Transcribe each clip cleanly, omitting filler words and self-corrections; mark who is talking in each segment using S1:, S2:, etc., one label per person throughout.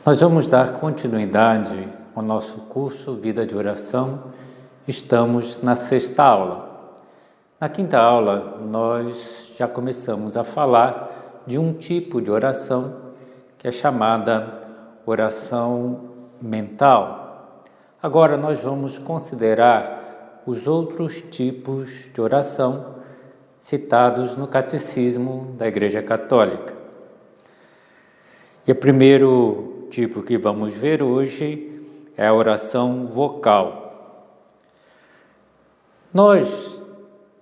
S1: Nós vamos dar continuidade ao nosso curso Vida de Oração. Estamos na 6ª aula. Na 5ª aula, nós já começamos a falar de um tipo de oração que é chamada oração mental. Agora nós vamos considerar os outros tipos de oração citados no Catecismo da Igreja Católica. E o primeiro tipo que vamos ver hoje é a oração vocal. Nós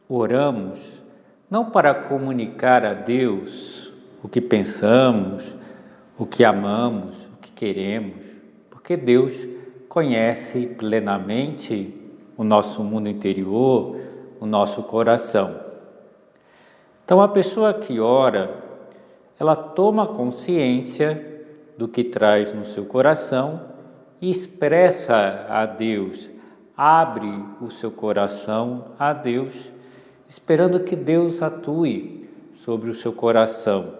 S1: oramos não para comunicar a Deus o que pensamos, o que amamos, o que queremos, porque Deus conhece plenamente o nosso mundo interior, o nosso coração. Então, a pessoa que ora, ela toma consciência do que traz no seu coração e expressa a Deus, abre o seu coração a Deus, esperando que Deus atue sobre o seu coração.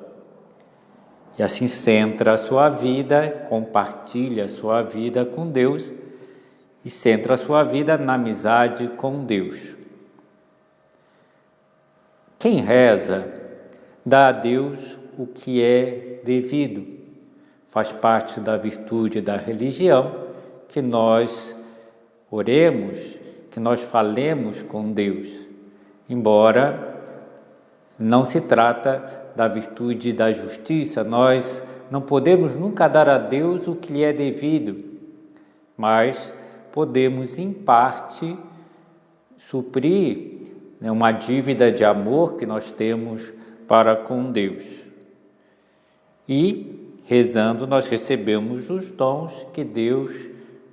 S1: E assim centra a sua vida, compartilha a sua vida com Deus e centra a sua vida na amizade com Deus. Quem reza, dá a Deus o que é devido. Faz parte da virtude da religião que nós oremos, que nós falemos com Deus, embora não se trata da virtude da justiça. Nós não podemos nunca dar a Deus o que lhe é devido, mas podemos, em parte, suprir uma dívida de amor que nós temos para com Deus. E rezando, nós recebemos os dons que Deus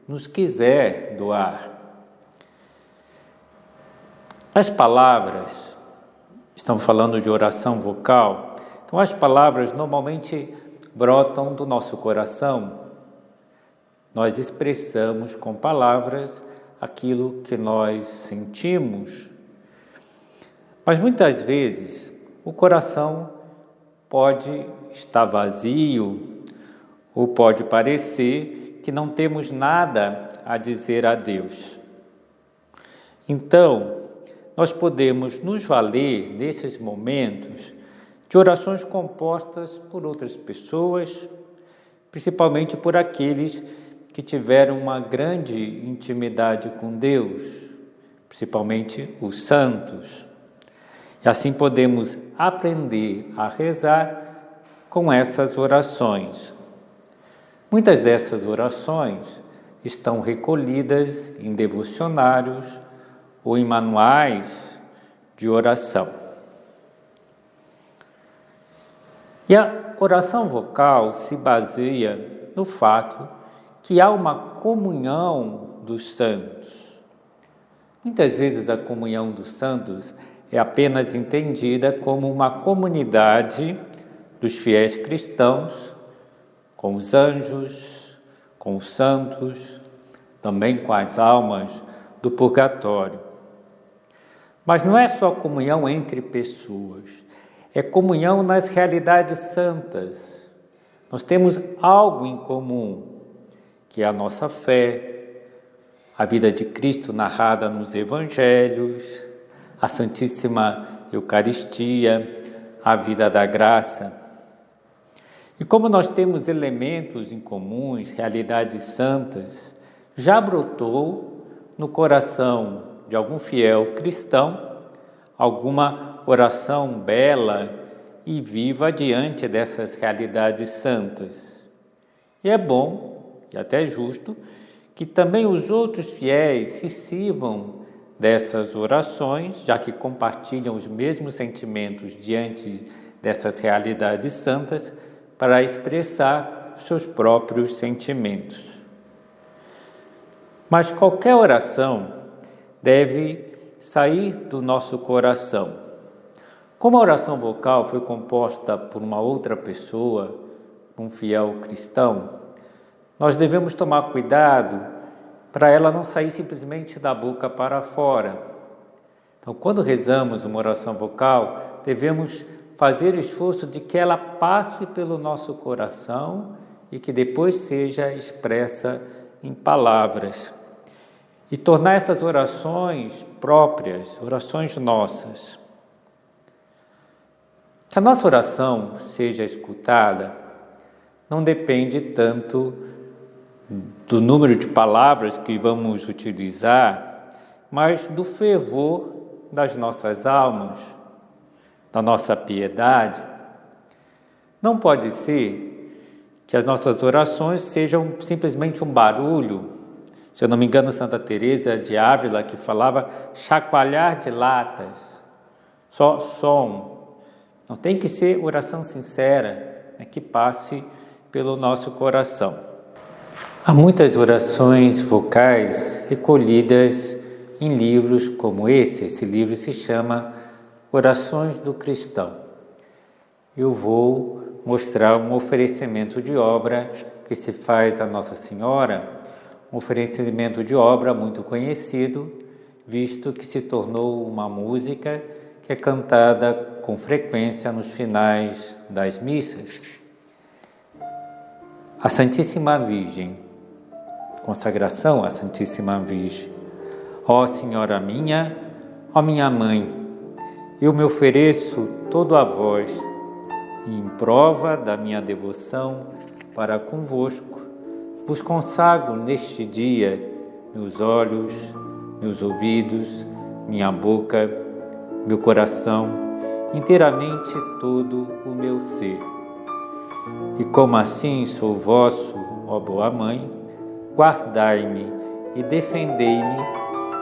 S1: nos quiser doar. As palavras, estamos falando de oração vocal, então as palavras normalmente brotam do nosso coração. Nós expressamos com palavras aquilo que nós sentimos. Mas muitas vezes o coração pode estar vazio ou pode parecer que não temos nada a dizer a Deus. Então, nós podemos nos valer nesses momentos de orações compostas por outras pessoas, principalmente por aqueles que tiveram uma grande intimidade com Deus, principalmente os santos. E assim podemos aprender a rezar com essas orações. Muitas dessas orações estão recolhidas em devocionários ou em manuais de oração. E a oração vocal se baseia no fato que há uma comunhão dos santos. Muitas vezes a comunhão dos santos é apenas entendida como uma comunidade dos fiéis cristãos, com os anjos, com os santos, também com as almas do purgatório. Mas não é só comunhão entre pessoas, é comunhão nas realidades santas. Nós temos algo em comum, que é a nossa fé, a vida de Cristo narrada nos Evangelhos, a Santíssima Eucaristia, a vida da graça. E como nós temos elementos em comuns, realidades santas, já brotou no coração de algum fiel cristão alguma oração bela e viva diante dessas realidades santas. E é bom, e até justo, que também os outros fiéis se sirvam dessas orações, já que compartilham os mesmos sentimentos diante dessas realidades santas, para expressar os seus próprios sentimentos. Mas qualquer oração deve sair do nosso coração. Como a oração vocal foi composta por uma outra pessoa, um fiel cristão, nós devemos tomar cuidado para ela não sair simplesmente da boca para fora. Então, quando rezamos uma oração vocal, devemos fazer o esforço de que ela passe pelo nosso coração e que depois seja expressa em palavras. E tornar essas orações próprias, orações nossas. Que a nossa oração seja escutada não depende tanto do número de palavras que vamos utilizar, mas do fervor das nossas almas, da nossa piedade. Não pode ser que as nossas orações sejam simplesmente um barulho. Se eu não me engano, Santa Teresa de Ávila, que falava chacoalhar de latas, só som. Não tem que ser oração sincera, que passe pelo nosso coração. Há muitas orações vocais recolhidas em livros como esse. Esse livro se chama Orações do Cristão. Eu vou mostrar um oferecimento de obra que se faz a Nossa Senhora, um oferecimento de obra muito conhecido, visto que se tornou uma música que é cantada com frequência nos finais das missas. A Santíssima Virgem, consagração à Santíssima Virgem. Ó Senhora minha, ó minha mãe, eu me ofereço todo a vós, e em prova da minha devoção para convosco, vos consagro neste dia meus olhos, meus ouvidos, minha boca, meu coração, inteiramente todo o meu ser. E como assim sou vosso, ó boa mãe, guardai-me e defendei-me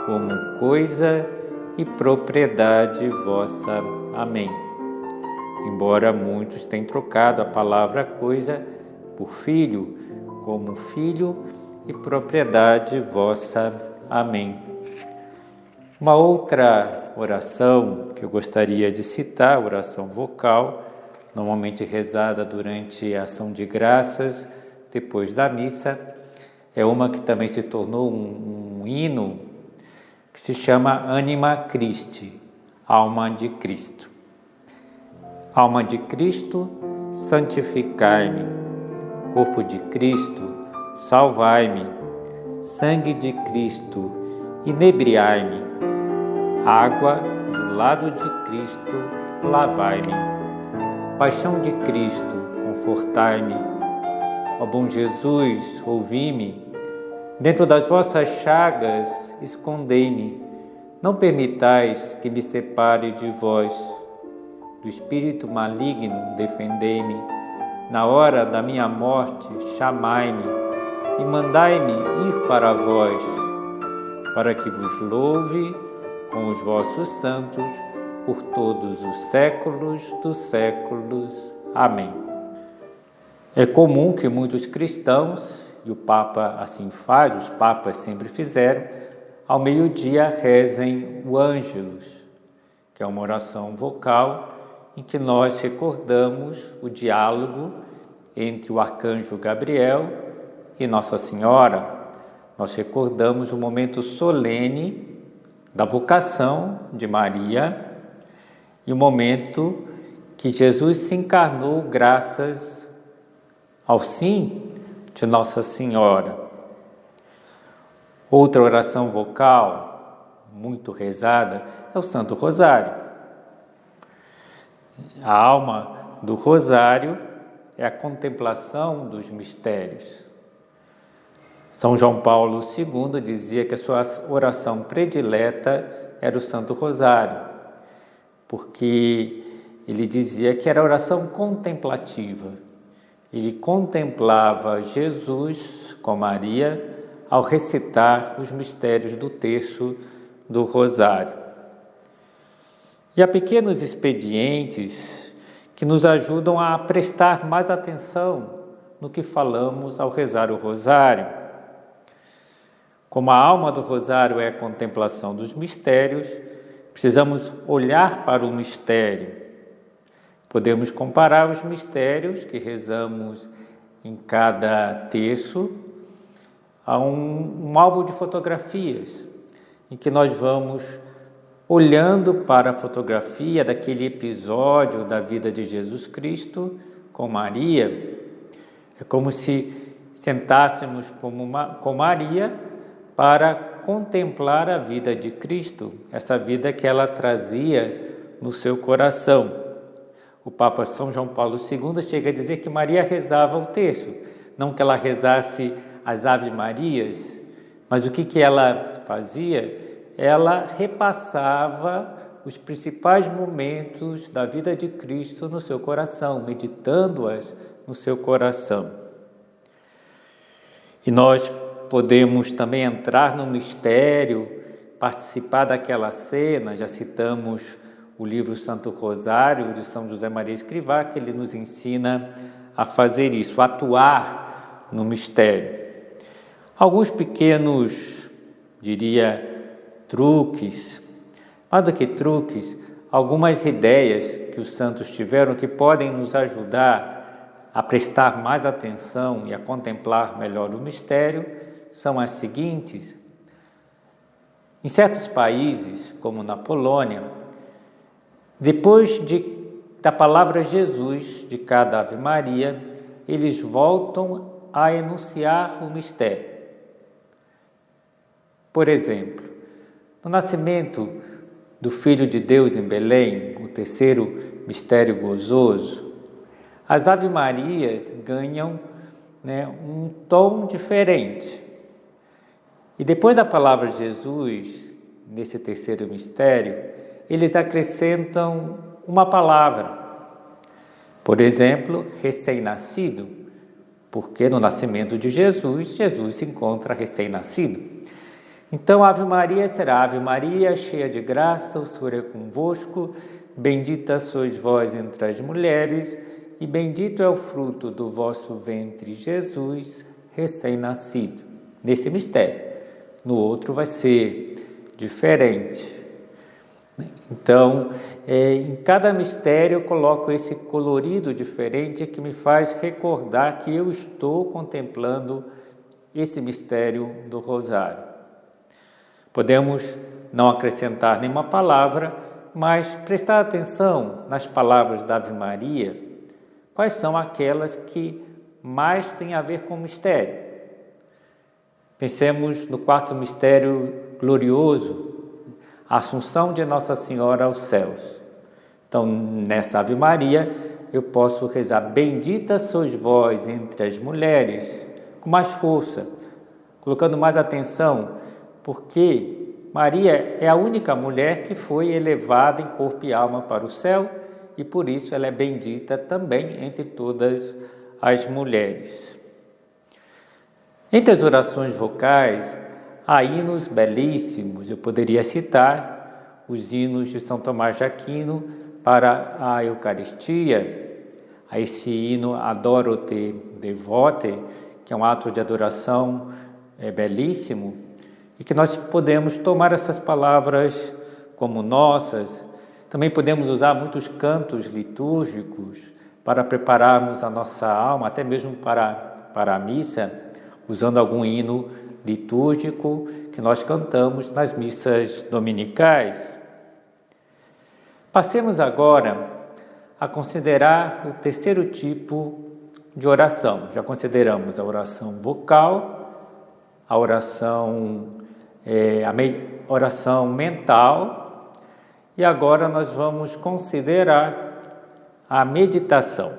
S1: como coisa e propriedade vossa. Amém. Embora muitos tenham trocado a palavra coisa por filho, como filho e propriedade vossa. Amém. Uma outra oração que eu gostaria de citar, oração vocal, normalmente rezada durante a ação de graças, depois da missa, é uma que também se tornou um hino, que se chama Anima Christi, Alma de Cristo. Alma de Cristo, santificai-me. Corpo de Cristo, salvai-me. Sangue de Cristo, inebriai-me. Água do lado de Cristo, lavai-me. Paixão de Cristo, confortai-me. Ó bom Jesus, ouvi-me. Dentro das vossas chagas, escondei-me. Não permitais que me separe de vós. Do espírito maligno, defendei-me. Na hora da minha morte, chamai-me e mandai-me ir para vós, para que vos louve com os vossos santos por todos os séculos dos séculos. Amém. É comum que muitos cristãos, e o Papa assim faz, os papas sempre fizeram, ao meio-dia rezem o Ângelus, que é uma oração vocal em que nós recordamos o diálogo entre o arcanjo Gabriel e Nossa Senhora. Nós recordamos o momento solene da vocação de Maria e o momento que Jesus se encarnou graças ao sim de Nossa Senhora. Outra oração vocal muito rezada é o Santo Rosário. A alma do Rosário é a contemplação dos mistérios. São João Paulo II dizia que a sua oração predileta era o Santo Rosário, porque ele dizia que era a oração contemplativa. Ele contemplava Jesus com Maria ao recitar os mistérios do terço do Rosário. E há pequenos expedientes que nos ajudam a prestar mais atenção no que falamos ao rezar o Rosário. Como a alma do Rosário é a contemplação dos mistérios, precisamos olhar para o mistério. Podemos comparar os mistérios que rezamos em cada terço a um álbum de fotografias, em que nós vamos olhando para a fotografia daquele episódio da vida de Jesus Cristo com Maria. É como se sentássemos com Maria para contemplar a vida de Cristo, essa vida que ela trazia no seu coração. O Papa São João Paulo II chega a dizer que Maria rezava o terço, não que ela rezasse as Ave Marias, mas o que ela fazia? Ela repassava os principais momentos da vida de Cristo no seu coração, meditando-as no seu coração. E nós podemos também entrar no mistério, participar daquela cena. Já citamos o livro Santo Rosário de São José Maria Escrivá, que ele nos ensina a fazer isso, a atuar no mistério. Alguns pequenos, diria, truques, mais do que truques, algumas ideias que os santos tiveram que podem nos ajudar a prestar mais atenção e a contemplar melhor o mistério são as seguintes. Em certos países, como na Polônia, depois da palavra Jesus de cada Ave Maria, eles voltam a enunciar o mistério. Por exemplo, no nascimento do Filho de Deus em Belém, o terceiro mistério gozoso, as Ave Marias ganham um tom diferente. E depois da palavra de Jesus, nesse terceiro mistério, eles acrescentam uma palavra. Por exemplo, recém-nascido, porque no nascimento de Jesus, Jesus se encontra recém-nascido. Então, a Ave Maria será: Ave Maria, cheia de graça, o Senhor é convosco, bendita sois vós entre as mulheres, e bendito é o fruto do vosso ventre, Jesus, recém-nascido. Nesse mistério. No outro vai ser diferente. Então, em cada mistério eu coloco esse colorido diferente que me faz recordar que eu estou contemplando esse mistério do Rosário. Podemos não acrescentar nenhuma palavra, mas prestar atenção nas palavras da Ave Maria, quais são aquelas que mais têm a ver com o mistério. Pensemos no quarto mistério glorioso, a Assunção de Nossa Senhora aos céus. Então, nessa Ave Maria, eu posso rezar: bendita sois vós entre as mulheres, com mais força, colocando mais atenção, porque Maria é a única mulher que foi elevada em corpo e alma para o céu e por isso ela é bendita também entre todas as mulheres. Entre as orações vocais, há hinos belíssimos. Eu poderia citar os hinos de São Tomás de Aquino para a Eucaristia, a esse hino Adoro-te Devote, que é um ato de adoração belíssimo, e que nós podemos tomar essas palavras como nossas. Também podemos usar muitos cantos litúrgicos para prepararmos a nossa alma, até mesmo para a missa, usando algum hino litúrgico que nós cantamos nas missas dominicais. Passemos agora a considerar o terceiro tipo de oração. Já consideramos a oração vocal, a oração mental, e agora nós vamos considerar a meditação.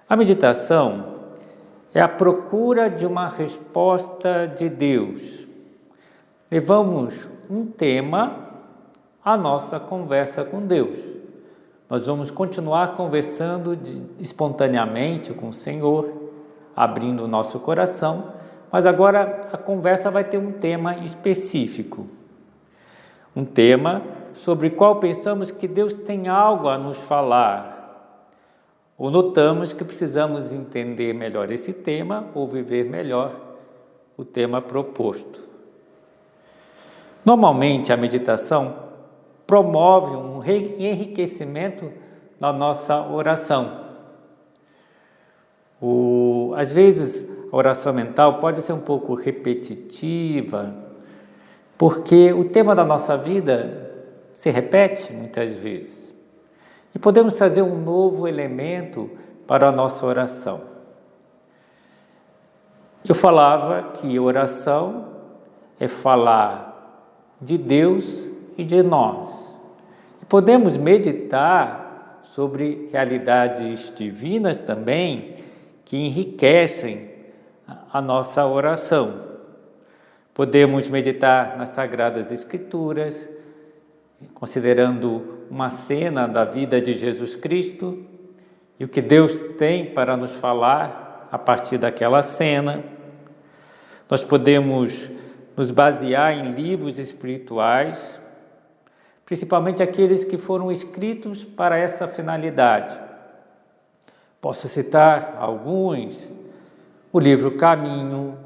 S1: A meditação é a procura de uma resposta de Deus. Levamos um tema à nossa conversa com Deus. Nós vamos continuar conversando espontaneamente com o Senhor, abrindo o nosso coração, mas agora a conversa vai ter um tema específico. Um tema sobre o qual pensamos que Deus tem algo a nos falar. Ou notamos que precisamos entender melhor esse tema ou viver melhor o tema proposto. Normalmente, a meditação promove um enriquecimento na nossa oração. Às vezes, a a oração mental pode ser um pouco repetitiva, porque o tema da nossa vida se repete muitas vezes. E podemos trazer um novo elemento para a nossa oração. Eu falava que oração é falar de Deus e de nós. E podemos meditar sobre realidades divinas também que enriquecem a nossa oração. Podemos meditar nas Sagradas Escrituras, considerando uma cena da vida de Jesus Cristo e o que Deus tem para nos falar a partir daquela cena. Nós podemos nos basear em livros espirituais, principalmente aqueles que foram escritos para essa finalidade. Posso citar alguns: o livro Caminho,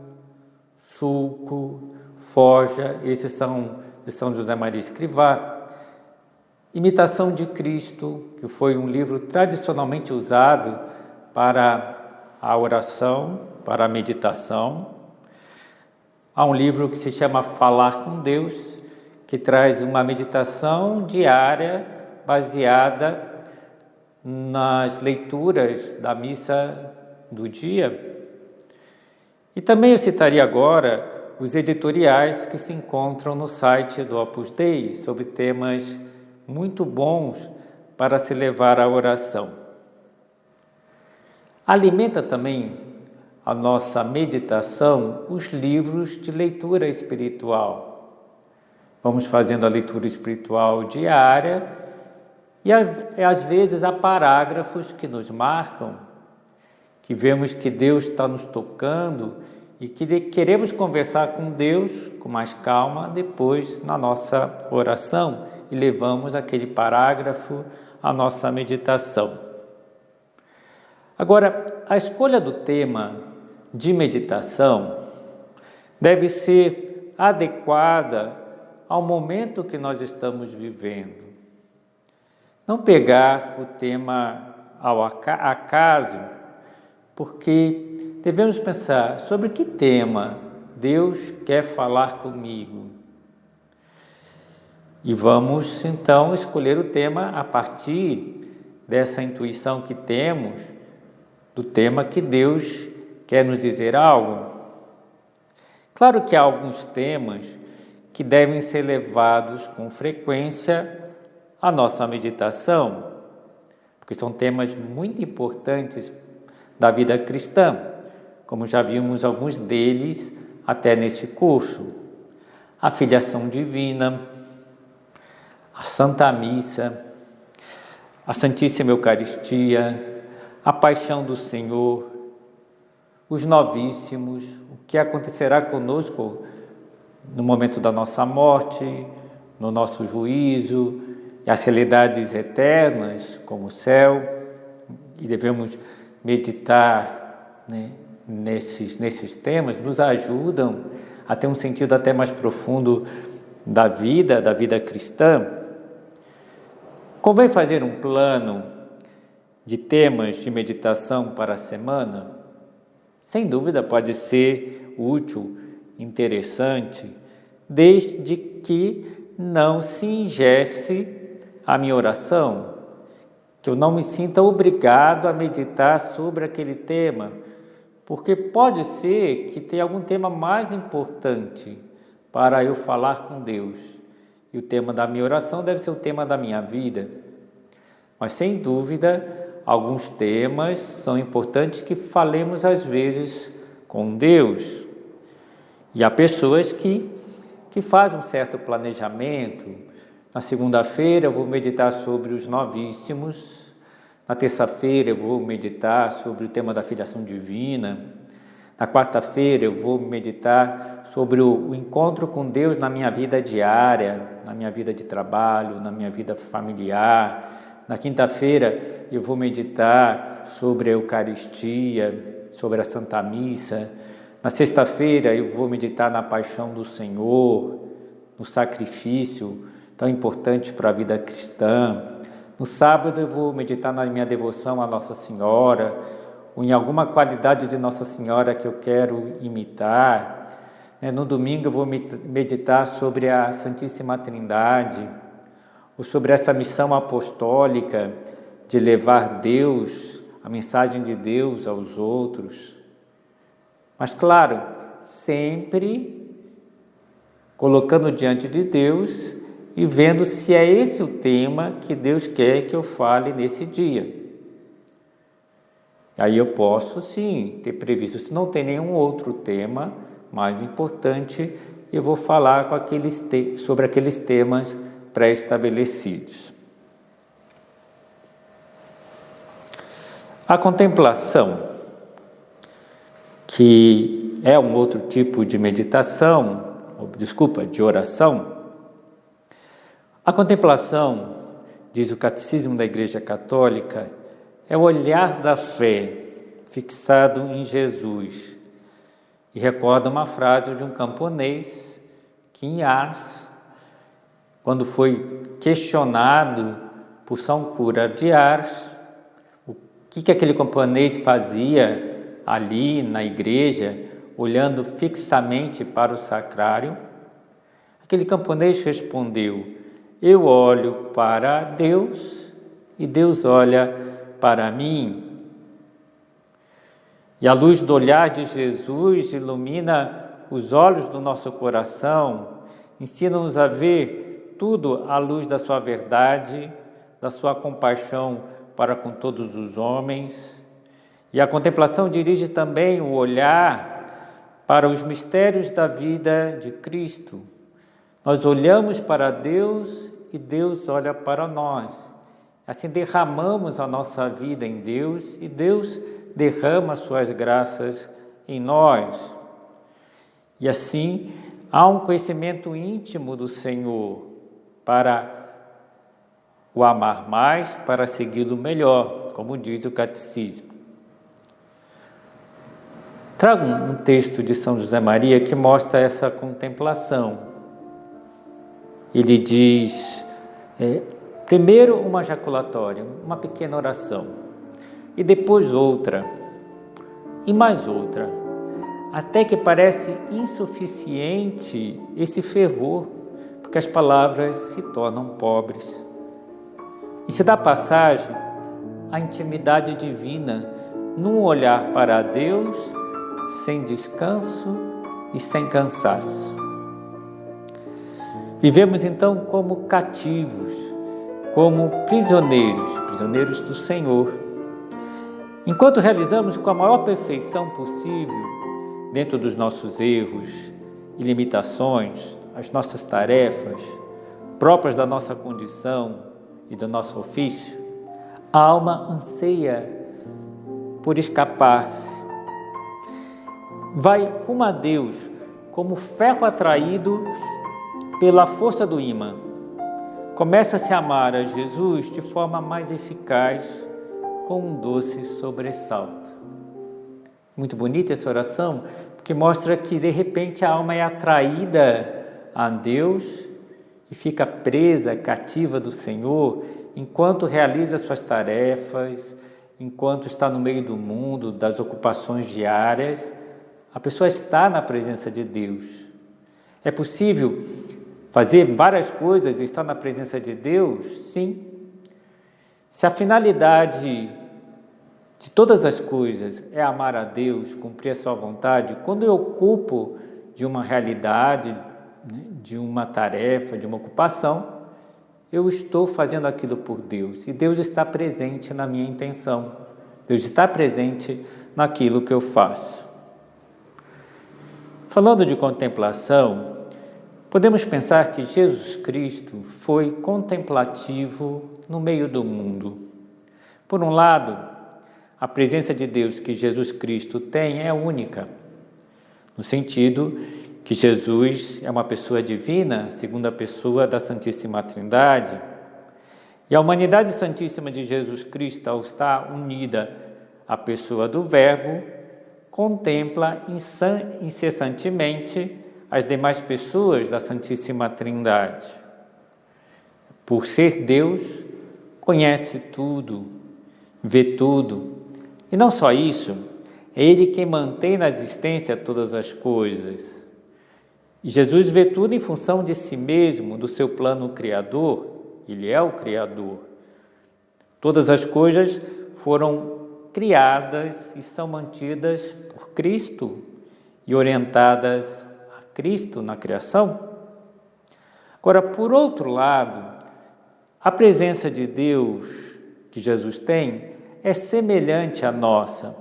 S1: Sulco, Forja, esses são de São José Maria Escrivá. Imitação de Cristo, que foi um livro tradicionalmente usado para a oração, para a meditação. Há um livro que se chama Falar com Deus, que traz uma meditação diária baseada nas leituras da missa do dia. E também eu citaria agora os editoriais que se encontram no site do Opus Dei, sobre temas muito bons para se levar à oração. Alimenta também a nossa meditação os livros de leitura espiritual. Vamos fazendo a leitura espiritual diária e às vezes há parágrafos que nos marcam, que vemos que Deus está nos tocando e que queremos conversar com Deus com mais calma depois na nossa oração e levamos aquele parágrafo à nossa meditação. Agora, a escolha do tema de meditação deve ser adequada ao momento que nós estamos vivendo. Não pegar o tema ao acaso, porque devemos pensar sobre que tema Deus quer falar comigo. E vamos então escolher o tema a partir dessa intuição que temos do tema que Deus quer nos dizer algo. Claro que há alguns temas que devem ser levados com frequência à nossa meditação, porque são temas muito importantes da vida cristã, como já vimos alguns deles até neste curso. A filiação divina, a Santa Missa, a Santíssima Eucaristia, a Paixão do Senhor, os novíssimos, o que acontecerá conosco no momento da nossa morte, no nosso juízo, e as realidades eternas, como o céu, e devemos meditar, nesses temas, nos ajudam a ter um sentido até mais profundo da vida cristã. Convém fazer um plano de temas de meditação para a semana? Sem dúvida pode ser útil, interessante, desde que não se ingesse a minha oração, que eu não me sinta obrigado a meditar sobre aquele tema, porque pode ser que tenha algum tema mais importante para eu falar com Deus. E o tema da minha oração deve ser o tema da minha vida. Mas, sem dúvida, alguns temas são importantes que falemos às vezes com Deus. E há pessoas que fazem um certo planejamento. Na segunda-feira eu vou meditar sobre os novíssimos. Na terça-feira eu vou meditar sobre o tema da filiação divina. Na quarta-feira eu vou meditar sobre o encontro com Deus na minha vida diária, na minha vida de trabalho, na minha vida familiar. Na quinta-feira eu vou meditar sobre a Eucaristia, sobre a Santa Missa. Na sexta-feira eu vou meditar na Paixão do Senhor, no sacrifício tão importante para a vida cristã. No sábado eu vou meditar na minha devoção à Nossa Senhora, ou em alguma qualidade de Nossa Senhora que eu quero imitar. No domingo eu vou meditar sobre a Santíssima Trindade, ou sobre essa missão apostólica de levar Deus, a mensagem de Deus aos outros. Mas claro, sempre colocando diante de Deus e vendo se é esse o tema que Deus quer que eu fale nesse dia. Aí eu posso sim ter previsto, se não tem nenhum outro tema mais importante, eu vou falar sobre aqueles temas pré-estabelecidos. A contemplação, que é um outro tipo de meditação, de oração. A contemplação, diz o Catecismo da Igreja Católica, é o olhar da fé fixado em Jesus. E recorda uma frase de um camponês que em Ars, quando foi questionado por São Cura de Ars, o que aquele camponês fazia ali na igreja, olhando fixamente para o sacrário, aquele camponês respondeu: eu olho para Deus e Deus olha para mim. E a luz do olhar de Jesus ilumina os olhos do nosso coração, ensina-nos a ver tudo à luz da sua verdade, da sua compaixão para com todos os homens. E a contemplação dirige também o olhar para os mistérios da vida de Cristo. Nós olhamos para Deus e Deus olha para nós. Assim derramamos a nossa vida em Deus e Deus derrama suas graças em nós. E assim há um conhecimento íntimo do Senhor para o amar mais, para segui-lo melhor, como diz o Catecismo. Trago um texto de São José Maria que mostra essa contemplação. Ele diz, primeiro uma jaculatória, uma pequena oração, e depois outra, e mais outra, até que parece insuficiente esse fervor, porque as palavras se tornam pobres. E se dá passagem à intimidade divina, num olhar para Deus, sem descanso e sem cansaço. Vivemos então como cativos, como prisioneiros do Senhor. Enquanto realizamos com a maior perfeição possível, dentro dos nossos erros e limitações, as nossas tarefas, próprias da nossa condição e do nosso ofício, a alma anseia por escapar-se. Vai rumo a Deus como ferro atraído pela força do ímã. Começa a se amar a Jesus de forma mais eficaz, com um doce sobressalto. Muito bonita essa oração, porque mostra que de repente a alma é atraída a Deus e fica presa, cativa do Senhor, enquanto realiza suas tarefas, enquanto está no meio do mundo, das ocupações diárias, a pessoa está na presença de Deus. É possível fazer várias coisas e estar na presença de Deus? Sim. Se a finalidade de todas as coisas é amar a Deus, cumprir a sua vontade, quando eu ocupo de uma realidade, de uma tarefa, de uma ocupação, eu estou fazendo aquilo por Deus e Deus está presente na minha intenção, Deus está presente naquilo que eu faço. Falando de contemplação, podemos pensar que Jesus Cristo foi contemplativo no meio do mundo. Por um lado, a presença de Deus que Jesus Cristo tem é única, no sentido que Jesus é uma pessoa divina, segunda pessoa da Santíssima Trindade, e a humanidade santíssima de Jesus Cristo, ao estar unida à pessoa do Verbo, contempla incessantemente as demais pessoas da Santíssima Trindade. Por ser Deus, conhece tudo, vê tudo, E não só isso, é Ele quem mantém na existência todas as coisas. E Jesus vê tudo em função de si mesmo, do seu plano criador. Ele é o Criador. Todas as coisas foram criadas e são mantidas por Cristo e orientadas a Cristo na criação. Agora, por outro lado, a presença de Deus que Jesus tem é semelhante à nossa.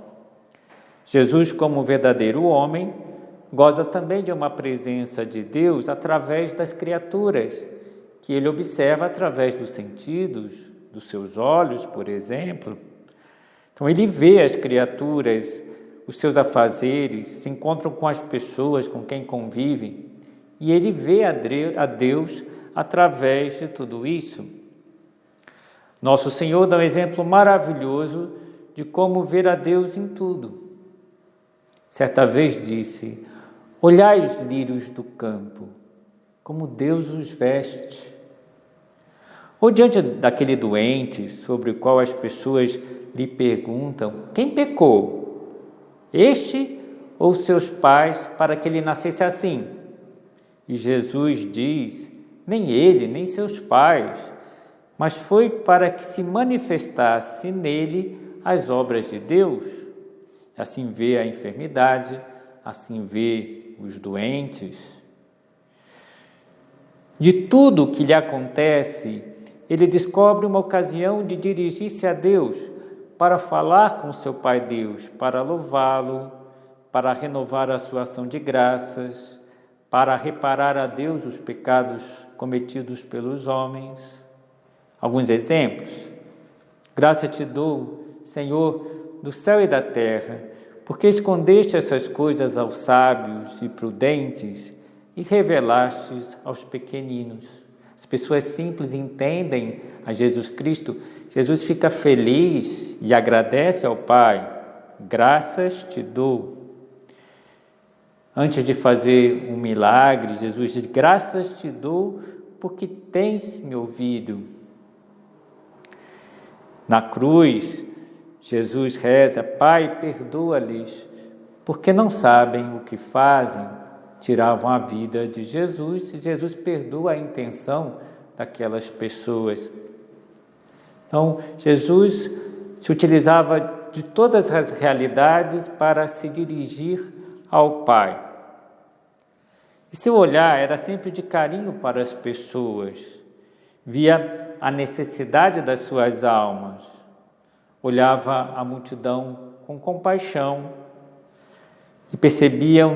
S1: Jesus, como verdadeiro homem, goza também de uma presença de Deus através das criaturas, que ele observa através dos sentidos, dos seus olhos, por exemplo. Então, ele vê as criaturas, os seus afazeres, se encontram com as pessoas com quem convive, e ele vê a Deus através de tudo isso. Nosso Senhor dá um exemplo maravilhoso de como ver a Deus em tudo. Certa vez disse: olhai os lírios do campo, como Deus os veste. Ou diante daquele doente sobre o qual as pessoas lhe perguntam: quem pecou? Este ou seus pais para que ele nascesse assim? E Jesus diz: nem ele, nem seus pais, mas foi para que se manifestasse nele as obras de Deus. Assim vê a enfermidade, assim vê os doentes. De tudo o que lhe acontece, ele descobre uma ocasião de dirigir-se a Deus para falar com seu Pai Deus, para louvá-lo, para renovar a sua ação de graças, para reparar a Deus os pecados cometidos pelos homens. Alguns exemplos. Graça te dou, Senhor, do céu e da terra, porque escondeste essas coisas aos sábios e prudentes e revelastes aos pequeninos. As pessoas simples entendem a Jesus Cristo. Jesus fica feliz e agradece ao Pai. Graças te dou. Antes de fazer um milagre, Jesus diz: graças te dou porque tens me ouvido. Na cruz, Jesus reza: Pai, perdoa-lhes, porque não sabem o que fazem. Tiravam a vida de Jesus e Jesus perdoa a intenção daquelas pessoas. Então, Jesus se utilizava de todas as realidades para se dirigir ao Pai. E seu olhar era sempre de carinho para as pessoas, via a necessidade das suas almas, olhava a multidão com compaixão e percebia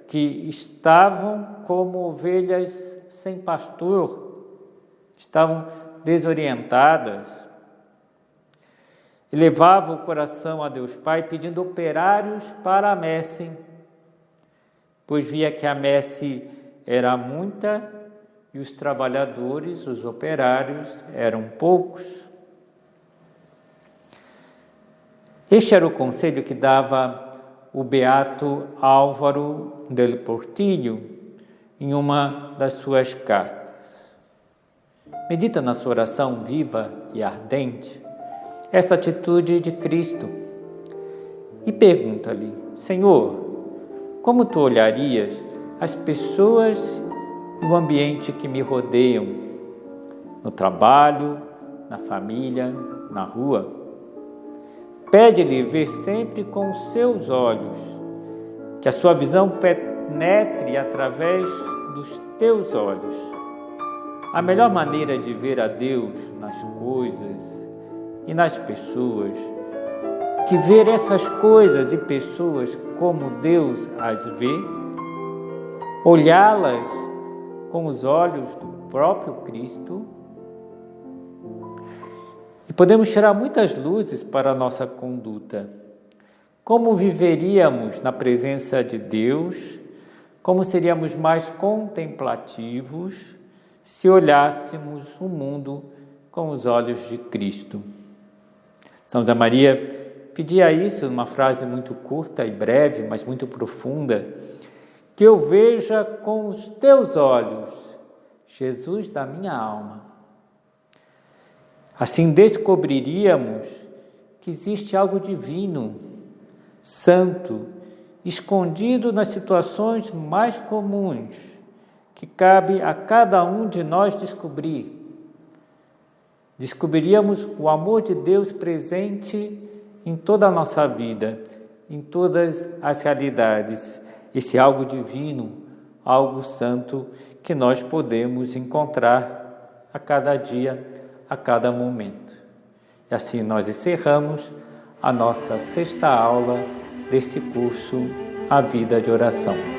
S1: que estavam como ovelhas sem pastor, estavam desorientadas. E levava o coração a Deus Pai pedindo operários para a messe, pois via que a messe era muita e os trabalhadores, os operários, eram poucos. Este era o conselho que dava o beato Álvaro del Portillo em uma das suas cartas. Medita na sua oração viva e ardente essa atitude de Cristo e pergunta-lhe: Senhor, como tu olharias as pessoas e o ambiente que me rodeiam, no trabalho, na família, na rua? Pede-lhe ver sempre com os seus olhos, que a sua visão penetre através dos teus olhos. A melhor maneira de ver a Deus nas coisas e nas pessoas, que ver essas coisas e pessoas como Deus as vê, olhá-las com os olhos do próprio Cristo. E podemos tirar muitas luzes para a nossa conduta. Como viveríamos na presença de Deus? Como seríamos mais contemplativos se olhássemos o mundo com os olhos de Cristo? São José Maria pedia isso numa frase muito curta e breve, mas muito profunda: que eu veja com os teus olhos Jesus da minha alma. Assim descobriríamos que existe algo divino, santo, escondido nas situações mais comuns, que cabe a cada um de nós descobrir. Descobriríamos o amor de Deus presente em toda a nossa vida, em todas as realidades, esse algo divino, algo santo que nós podemos encontrar a cada dia, a cada momento. E assim nós encerramos a nossa 6ª aula deste curso A Vida de Oração.